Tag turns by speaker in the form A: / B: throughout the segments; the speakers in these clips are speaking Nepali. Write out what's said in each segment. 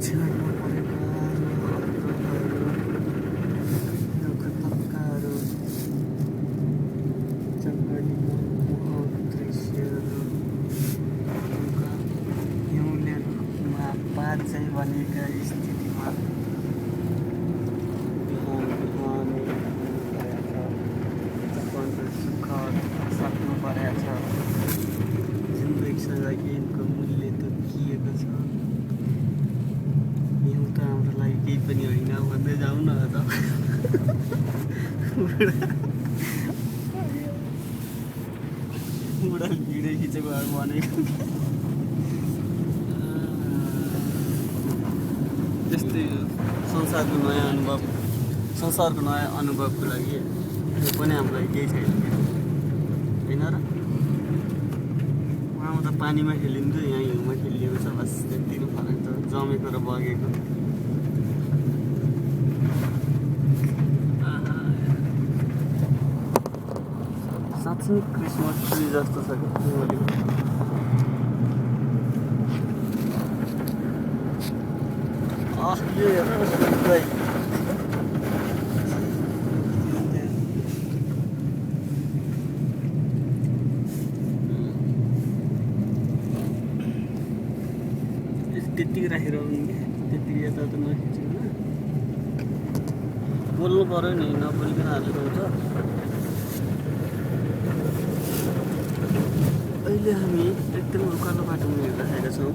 A: छेउमा परेका रुखहरू पक्काहरू जङ्गलीको मोहक दृश्यहरू हिउँले रुखमा पात चाहिँ बनेका स्थितिमा बिहान बिहानै तपाईँको सुख सक्नु परेको छ जिन्दगीसँग यिनको मूल्य तोकिएको छ हिउँ त हाम्रो लागि केही पनि होइन भन्दै जाउँ न त बुढाले भिडियो खिचेको भनेको त्यस्तै संसारको नयाँ अनुभवको लागि यो पनि हाम्रो लागि केही छैन होइन र उहाँमा त पानीमा खेलिन्थ्यो यहाँ हिउँमा खेलिएको छ बस त्यति नै फरक छ जमेको र बगेको साँच्चै क्रिसमस ट्री जस्तो छ कि यो त्यतिकै राखेर त्यतिकै यताउता नखिच्नु बोल्नु पऱ्यो नि नबोलिकन हालेको हुन्छ अहिले हामी एकदम उकालो बाटोमा हिँडिरहेका छौँ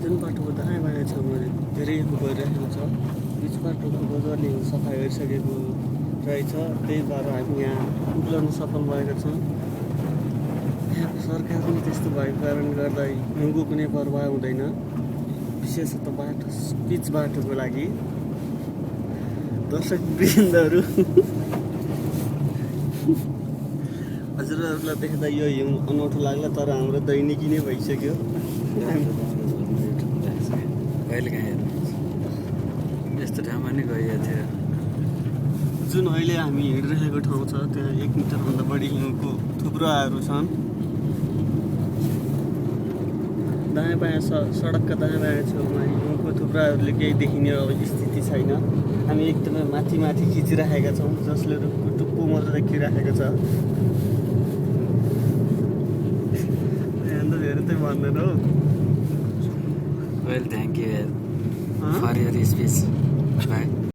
A: जुन बाटोको दायाँ बायाँ छेउमा धेरै गइरहेको छ बिच बाटोको मजाले सफाइ गरिसकेको रहेछ त्यही भएर हामी यहाँ उक्लाउन सफल भएका छौँ यहाँको सरकार पनि त्यस्तो भएको कारणले गर्दा हिउँको कुनै परवाह हुँदैन विशेषतः बाटो पिच बाटोको लागि दर्शक वृन्दहरू हजुरहरूलाई देख्दा यो हिउँ अनौठो लाग्ला तर हाम्रो दैनिकी नै भइसक्यो
B: कहिले कहाँ हेर्नु यस्तो ठाउँमा नै गइएको थियो
A: जुन अहिले हामी हिँडिरहेको ठाउँ छ त्यहाँ 1 मिटरभन्दा बढी हिउँको थुप्रोहरू छन् दायाँ बायाँ सडकका दायाँ बायाँ छेउमा हिउँको थुप्राहरूले केही देखिने अब स्थिति छैन हामी एकदमै माथि माथि खिचिराखेका छौँ जसले रुखको टुप्पो मजा देखिराखेको छ धेरै त भन्दैन हौ
B: well thank you for your speech by